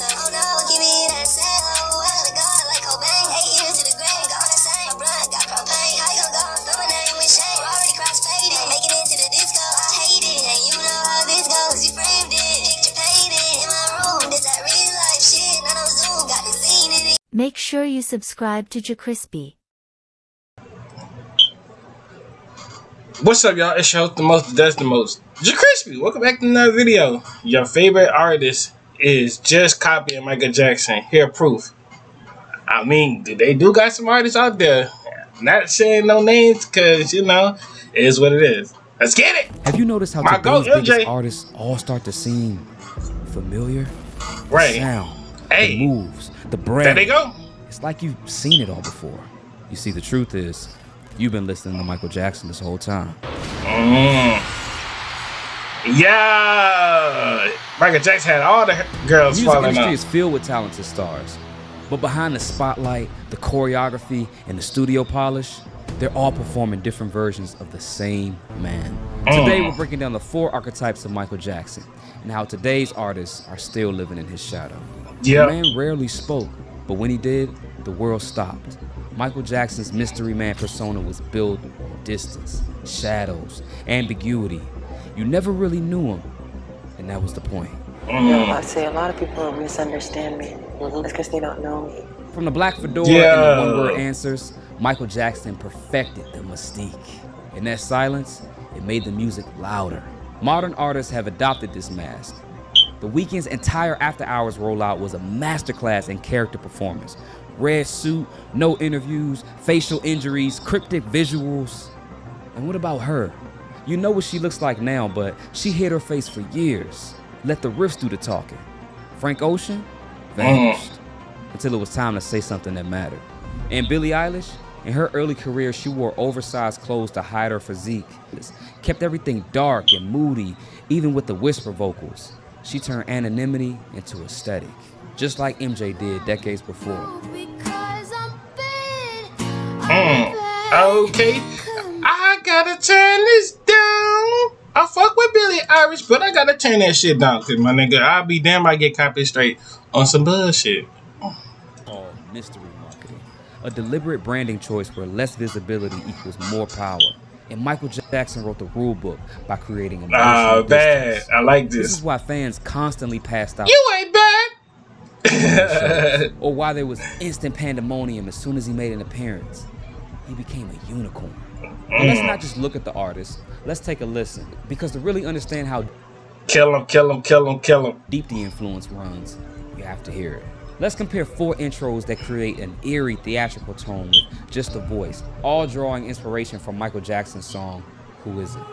myself. Oh no, give me that cell. I gotta go like Cobain. 8 years to the grave, gone insane. My blood got propane. How you gon' go and throw my name with shame? Already cross-faded, making it to the disco. I hate it, and you know how this goes. You framed it, picture painted in my room. This that real life shit, not on Zoom. Got the scene in it. Make sure you subscribe to JerCrispy. What's up, y'all? It's your host, the most, does the most. JerCrispy, welcome back to another video. Your favorite artist is just copying Michael Jackson. Here, proof. I mean, they do got some artists out there. Not saying no names, because, you know, it is what it is. Let's get it! Have you noticed how today's biggest artists all start to seem familiar? Right. The sound, hey. the moves, the brand. There they go. It's like you've seen it all before. You see, the truth is, you've been listening to Michael Jackson this whole time. Yeah. Michael Jackson had all the girls The falling music industry up. is filled with talented stars. But behind the spotlight, the choreography, and the studio polish, they're all performing different versions of the same man. Today, we're breaking down the 4 archetypes of Michael Jackson and how today's artists are still living in his shadow. Yeah. The man rarely spoke, but when he did, the world stopped. Michael Jackson's mystery man persona was built on distance, shadows, ambiguity. You never really knew him, and that was the point. I say a lot of people misunderstand me. It's because they don't know me. From the black fedora and the one-word answers, Michael Jackson perfected the mystique. In that silence, it made the music louder. Modern artists have adopted this mask. The Weeknd's entire After Hours rollout was a masterclass in character performance. Red suit, no interviews, facial injuries, cryptic visuals. And what about her? You know what she looks like now, but she hid her face for years. Let the riffs do the talking. Frank Ocean vanished until it was time to say something that mattered. And Billie Eilish, in her early career, she wore oversized clothes to hide her physique. Kept everything dark and moody, even with the whisper vocals. She turned anonymity into aesthetic, just like MJ did decades before. Okay, I gotta turn this down. I fuck with Billie Eilish, but I gotta turn that shit down, cause my nigga, I'll be damn I get copied straight on some bullshit. Called mystery marketing, a deliberate branding choice where less visibility equals more power. And Michael Jackson wrote the rule book by creating emotional bad. distance. I like this. This is why fans constantly passed out. You ain't bad. Or why there was instant pandemonium as soon as he made an appearance. He became a unicorn. But let's not just look at the artist. Let's take a listen. Because to really understand how kill him. deep the influence runs, you have to hear it. Let's compare 4 intros that create an eerie theatrical tone with just the voice, all drawing inspiration from Michael Jackson's song, Who Is It?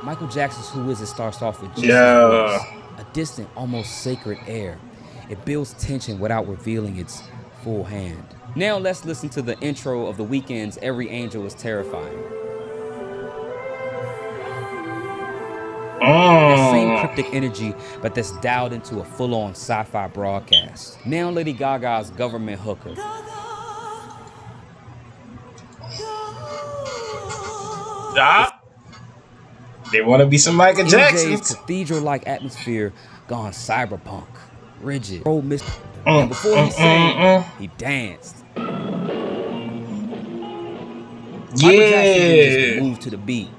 Michael Jackson's Who Is It starts off with just his voice, a distant, almost sacred air. It builds tension without revealing its full hand. Now let's listen to the intro of The Weeknd's Every Angel Is Terrifying. That same cryptic energy, but that's dialed into a full-on sci-fi broadcast. Now Lady Gaga's Government Hooker. They want to be some Michael Jackson. MJ's cathedral-like atmosphere gone cyberpunk, rigid, and before he sang, he danced. Michael Jackson didn't just move to the beat,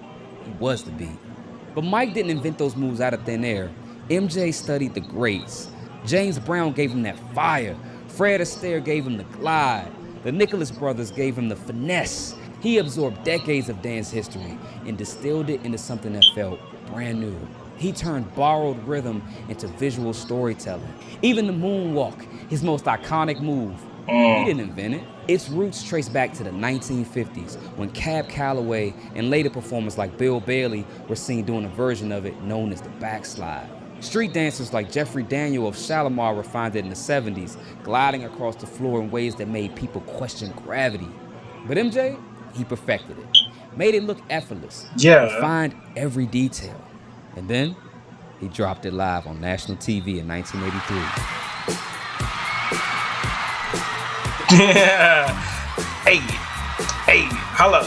he was the beat. But Mike didn't invent those moves out of thin air. MJ studied the greats. James Brown gave him that fire. Fred Astaire gave him the glide. The Nicholas brothers gave him the finesse. He absorbed decades of dance history and distilled it into something that felt brand new. He turned borrowed rhythm into visual storytelling. Even the moonwalk, his most iconic move, he didn't invent it. Its roots trace back to the 1950s when Cab Calloway and later performers like Bill Bailey were seen doing a version of it known as the backslide. Street dancers like Jeffrey Daniel of Shalimar refined it in the 70s, gliding across the floor in ways that made people question gravity. But MJ, he perfected it, made it look effortless, refined every detail. And then he dropped it live on national TV in 1983. Hey, hello.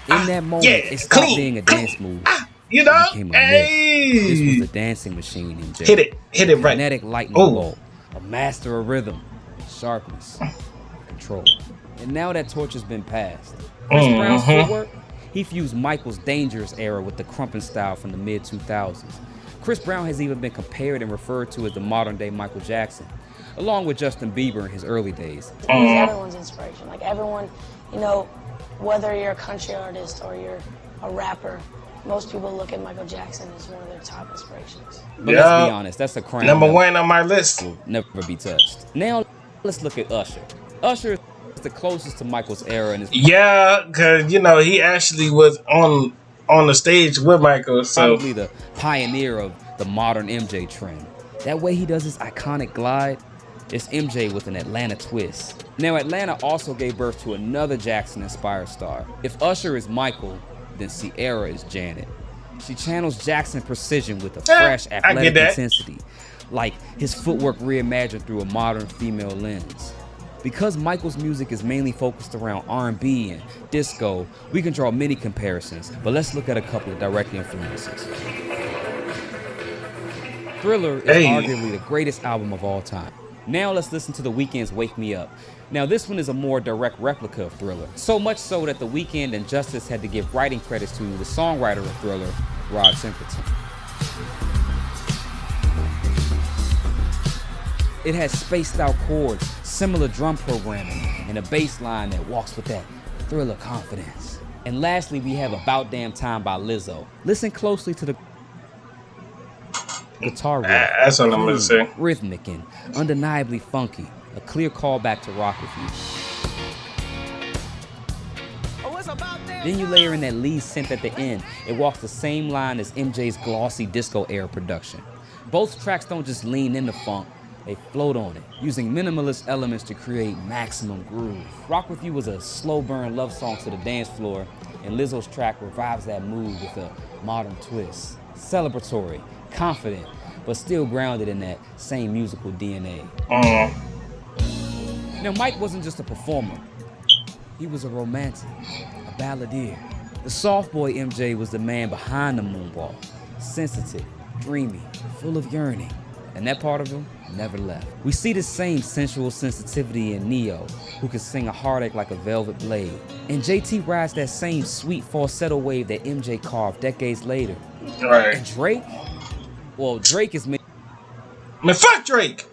In that moment, it stopped being a dance move You It know? became a myth. This was Hey. the dancing machine, MJ. Hit it right. Kinetic lightning Oh. bolt, a master of rhythm, sharpness, control. And now that torch has been passed. Chris Brown's footwork, he fused Michael's dangerous era with the crumping style from the mid-2000s. Chris Brown has even been compared and referred to as the modern-day Michael Jackson, along with Justin Bieber in his early days. He's everyone's inspiration. Like everyone, you know, whether you're a country artist or you're a rapper, most people look at Michael Jackson as one of their top inspirations. But let's be honest, that's a crown Number that one on my list. will never be touched. Now, let's look at Usher. Usher is the closest to Michael's era in his Yeah, because, you know, he actually was on the stage with Michael. So probably the pioneer of the modern MJ trend. That way he does his iconic glide, it's MJ with an Atlanta twist. Now, Atlanta also gave birth to another Jackson-inspired star. If Usher is Michael, then Ciara is Janet. She channels Jackson precision with a fresh, athletic intensity, like his footwork reimagined through a modern female lens. Because Michael's music is mainly focused around R&B and disco, we can draw many comparisons, but let's look at a couple of direct influences. Thriller is arguably the greatest album of all time. Now let's listen to The Weeknd's Wake Me Up. Now this one is a more direct replica of Thriller, so much so that The Weeknd and Justice had to give writing credits to the songwriter of Thriller, Rod Temperton. It has spaced out chords, similar drum programming, and a bass line that walks with that Thriller confidence. And lastly, we have About Damn Time by Lizzo. Listen closely to the guitar riff. That's what I'm gonna say. Rhythmic and undeniably funky. A clear callback to Rock With You. Then you layer in that lead synth at the end. It walks the same line as MJ's glossy disco era production. Both tracks don't just lean into funk, they float on it, using minimalist elements to create maximum groove. Rock With You was a slow burn love song to the dance floor, and Lizzo's track revives that mood with a modern twist. Celebratory, confident, but still grounded in that same musical DNA. Now, Mike wasn't just a performer. He was a romantic, a balladeer. The soft boy MJ was the man behind the moonwalk. Sensitive, dreamy, full of yearning. And that part of him never left. We see the same sensual sensitivity in Neo, who can sing a heartache like a velvet blade. And JT rides that same sweet falsetto wave that MJ carved decades later. Right. And Drake? Well, Drake is Man, fuck Drake.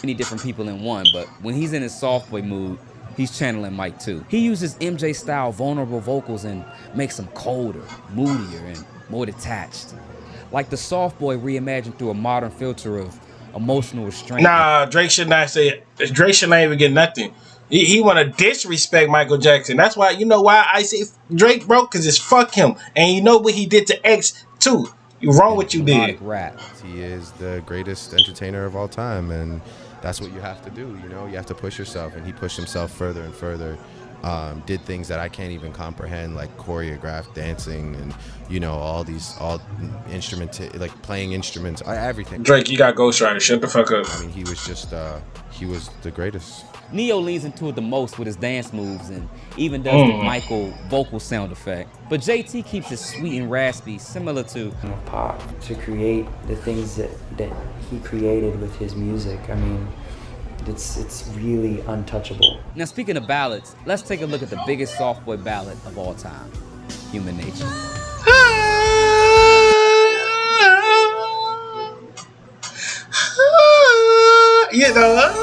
many different people in one, but when he's in his soft boy mood, he's channeling Mike too. He uses MJ style vulnerable vocals and makes them colder, moodier, and more detached. Like the soft boy reimagined through a modern filter of emotional restraint. Nah, Drake should not say it. Drake should not even get nothing. He want to disrespect Michael Jackson. That's why, you know why I say Drake, bro? Because it's fuck him. And you know what he did to X too. You wrong what you did. Rap. He is the greatest entertainer of all time, and that's what you have to do. You know, you have to push yourself, and he pushed himself further and further. Did things that I can't even comprehend, like choreographed dancing and, you know, all like playing instruments, everything. Drake, you got Ghost Rider. Shut the fuck up. I mean, he was just, he was the greatest. Neo leans into it the most with his dance moves and even does the Michael vocal sound effect. But JT keeps it sweet and raspy, similar to pop, to create the things that he created with his music. I mean, it's really untouchable. Now, speaking of ballads, let's take a look at the biggest soft boy ballad of all time, Human Nature. You know.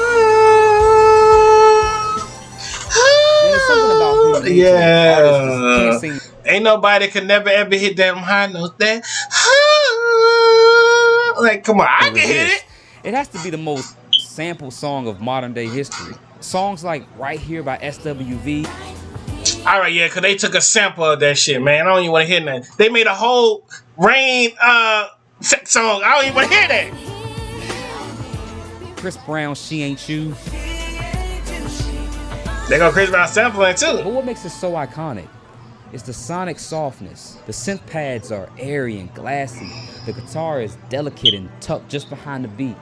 There's something about Human Nature. Yeah. Artists can't sing. Ain't nobody could never ever hit that high note. That like, come on, I can hit it. It has to be the most sample song of modern day history. Songs like Right Here by SWV. All right, yeah, because they took a sample of that shit, man. I don't even want to hear nothing. They made a whole Rain sex song. I don't even want to hear that. Chris Brown, She Ain't You. They go Chris Brown sampling too. But what makes it so iconic is the sonic softness. The synth pads are airy and glassy. The guitar is delicate and tucked just behind the beat.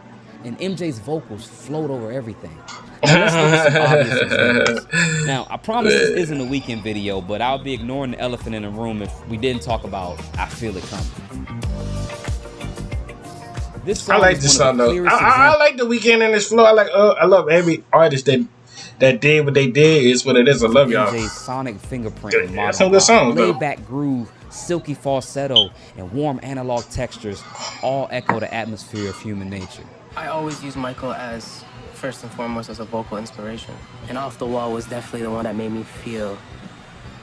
And MJ's vocals float over everything. Now let's look at some obvious examples. Now, I promise this isn't a Weeknd video, but I'll be ignoring the elephant in the room if we didn't talk about I Feel It Coming. This song I like is this one song of the though. clearest I like the Weeknd in this flow. I love every artist that did what they did. Is what it is. I love y'all. MJ's sonic fingerprint in Yeah, modern some good pop. songs though. Laid back groove, silky falsetto, and warm analog textures all echo the atmosphere of human nature. I always use Michael as, first and foremost, as a vocal inspiration. And Off the Wall was definitely the one that made me feel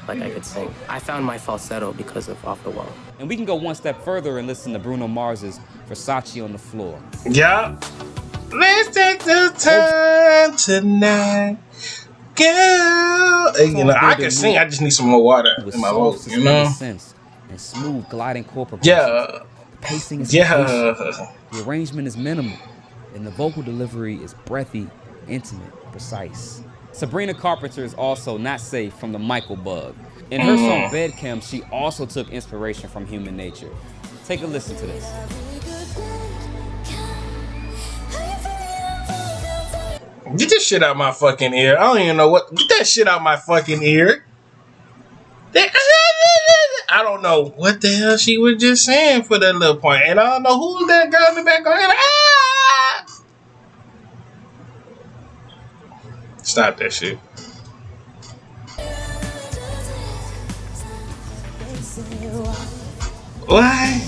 like I could sing. I found my falsetto because of Off the Wall. And we can go one step further and listen to Bruno Mars's Versace on the Floor. Yeah. Let's take the time tonight, girl. You know, I can sing. I just need some more water in my voice. You know. Sense and smooth gliding chord progression. Yeah. The pacing is Yeah. the arrangement is minimal, and the vocal delivery is breathy, intimate, precise. Sabrina Carpenter is also not safe from the Michael bug. In her song Bedchem, she also took inspiration from human nature. Take a listen to this. Get this shit out my fucking ear. I don't even know what. Get that shit out my fucking ear. I don't know what the hell she was just saying for that little point. And I don't know who's that girl in the background. Ah! Stop that shit. Why?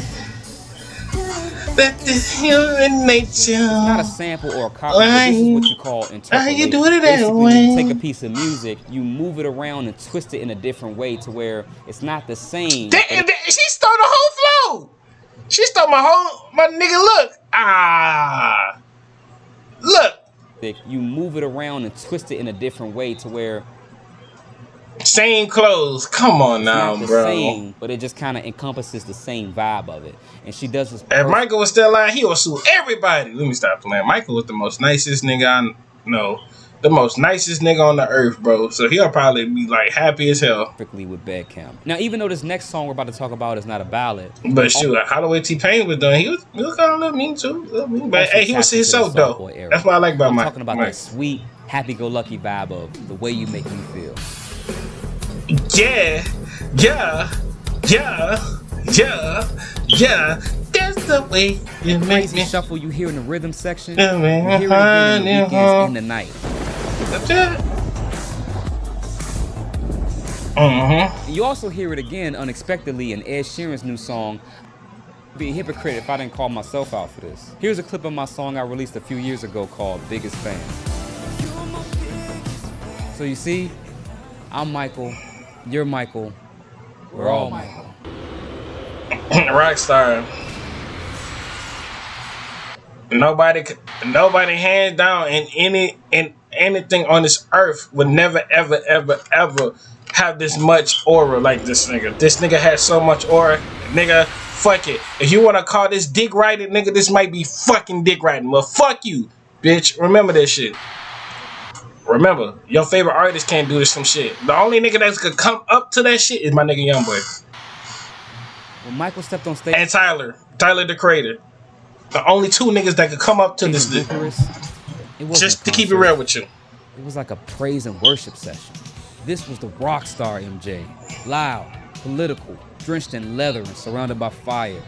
That the human nature. It's not a sample or a copy, but this is what you call interpolation. How you do it that Basically, way? you take a piece of music, you move it around and twist it in a different way to where it's not the same. She stole the whole flow. She stole my nigga. Look. Ah. Look. You move it around and twist it in a different way to where same clothes. Come on now, it's not the bro. same, but it just kind of encompasses the same vibe of it. And she does this. If Michael was still alive, he would sue everybody. Let me stop playing. Michael was the most nicest nigga I know. The most nicest nigga on the earth, bro. So he'll probably be like happy as hell. Strictly with Bedchem. Now, even though this next song we're about to talk about is not a ballad, but shoot, Holloway T-Pain was doing. He was kind of a little mean too. But hey, he was himself though. That's what I like about Michael. Talking about that sweet, happy-go-lucky vibe of the way you make me feel. Yeah. That's the way you make Crazy me. shuffle you hear in the rhythm section. You You hear it again in the weekends in the night. That's it. You also hear it again unexpectedly in Ed Sheeran's new song. I'd be a hypocrite if I didn't call myself out for this. Here's a clip of my song I released a few years ago called Biggest Fan. So you see, I'm Michael, you're Michael, we're all Michael. Rockstar. Nobody hands down in anything on this earth would never ever have this much aura like this nigga. This nigga has so much aura, nigga. Fuck it. If you wanna call this dick riding, nigga, this might be fucking dick riding. Well, fuck you, bitch. Remember that shit. Remember, your favorite artist can't do this some shit. The only nigga that could come up to that shit is my nigga Youngboy. When Michael stepped on stage and Tyler the Creator. The only two niggas that could come up to this just to keep it real with you. It was like a praise and worship session. This was the rock star MJ. Loud, political, drenched in leather and surrounded by fire.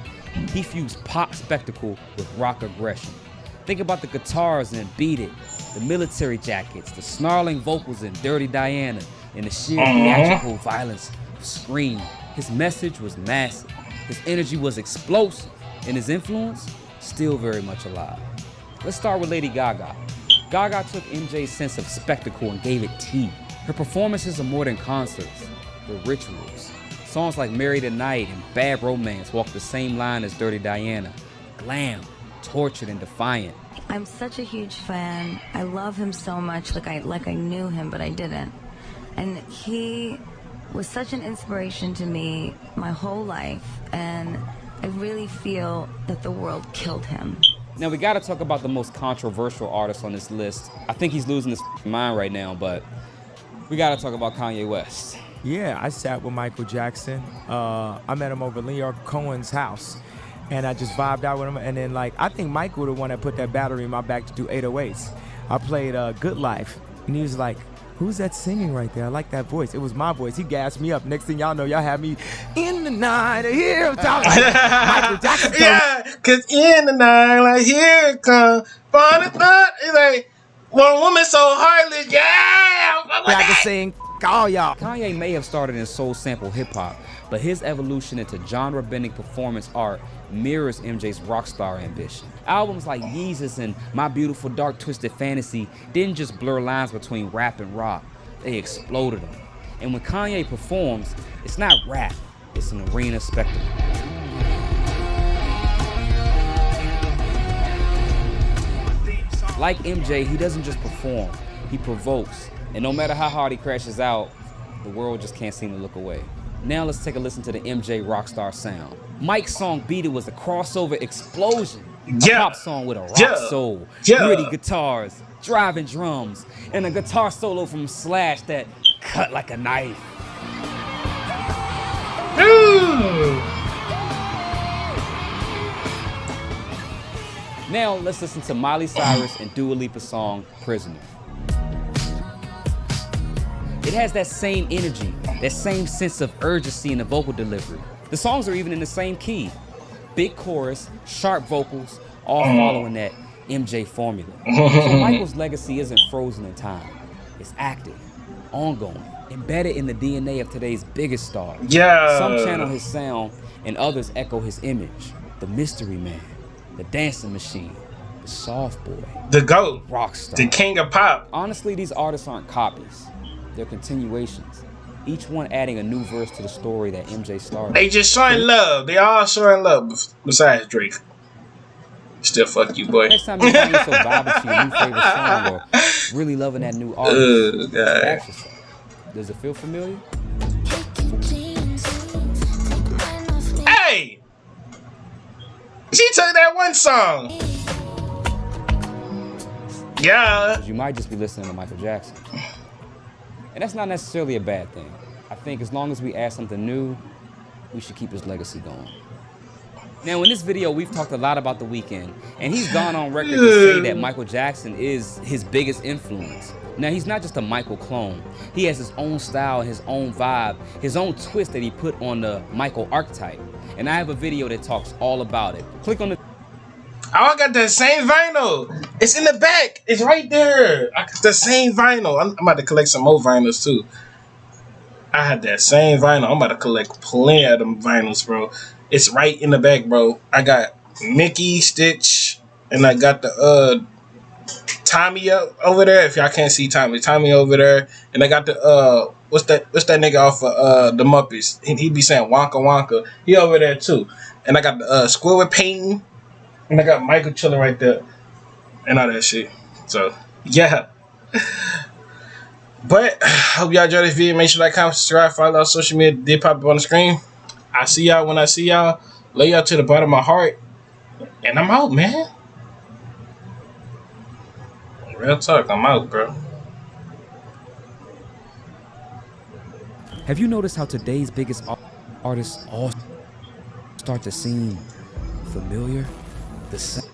He fused pop spectacle with rock aggression. Think about the guitars in Beat It, the military jackets, the snarling vocals in Dirty Diana, and the sheer theatrical violence of Scream. His message was massive. His energy was explosive, and his influence still very much alive. Let's start with Lady Gaga. Gaga took MJ's sense of spectacle and gave it teeth. Her performances are more than concerts, they're rituals. Songs like Married at Night and Bad Romance walk the same line as Dirty Diana. Glam, tortured and defiant. I'm such a huge fan. I love him so much, like I knew him, but I didn't. And he was such an inspiration to me my whole life, and I really feel that the world killed him. Now we gotta talk about the most controversial artist on this list. I think he's losing his mind right now, but we gotta talk about Kanye West. Yeah, I sat with Michael Jackson. I met him over Leonard Cohen's house, and I just vibed out with him. And then, I think Michael the one that put that battery in my back to do 808s. I played Good Life, and he was like, who's that singing right there? I like that voice. It was my voice. He gassed me up. Next thing y'all know, y'all had me in the night. Here, Michael Jackson. Yeah, cause in the night, like here it come. It's like one woman so heartless. Yeah, I can sing all y'all. Kanye may have started in soul sample hip hop, but his evolution into genre-bending performance art mirrors MJ's rock star ambition. Albums like Yeezus and My Beautiful Dark Twisted Fantasy didn't just blur lines between rap and rock, they exploded them. And when Kanye performs, it's not rap, it's an arena spectacle. Like MJ, he doesn't just perform, he provokes. And no matter how hard he crashes out, the world just can't seem to look away. Now let's take a listen to the MJ Rockstar sound. Mike's song Beat It was a crossover explosion. A pop song with a rock soul, gritty guitars, driving drums, and a guitar solo from Slash that cut like a knife. Now let's listen to Miley Cyrus and Dua Lipa's song Prisoner. It has that same energy, that same sense of urgency in the vocal delivery. The songs are even in the same key. Big chorus, sharp vocals, all following that MJ formula. So Michael's legacy isn't frozen in time. It's active, ongoing, embedded in the DNA of today's biggest stars. Yeah. Some channel his sound and others echo his image. The mystery man, the dancing machine, the soft boy, the GOAT, rockstar, the king of pop. Honestly, these artists aren't copies. They're continuations. Each one adding a new verse to the story that MJ started. They just showing love. They all showing love besides Drake. Still fuck you, boy. Next time you find yourself vibing to your new favorite song or really loving that new artist, ask yourself, does it feel familiar? Hey! She took that one song. Yeah. You might just be listening to Michael Jackson. And that's not necessarily a bad thing. I think as long as we add something new, we should keep his legacy going. Now, in this video, we've talked a lot about The Weeknd, and he's gone on record to say that Michael Jackson is his biggest influence. Now, he's not just a Michael clone. He has his own style, his own vibe, his own twist that he put on the Michael archetype. And I have a video that talks all about it. Click on the... I got that same vinyl. It's in the back. It's right there. I got the same vinyl. I'm about to collect some more vinyls too. I had that same vinyl. I'm about to collect plenty of them vinyls, bro. It's right in the back, bro. I got Mickey, Stitch, and I got the Tommy over there. If y'all can't see Tommy over there, and I got the what's that nigga off of the Muppets? He be saying Wonka Wonka. He over there too. And I got the Squidward painting, and I got Michael chilling right there, and all that shit. So yeah. But hope y'all enjoyed this video. Make sure to like, comment, subscribe, follow our social media. Did pop up on the screen. I see y'all when I see y'all. Love y'all to the bottom of my heart. And I'm out, man. Real talk, I'm out, bro. Have you noticed how today's biggest artists all start to seem familiar? The same.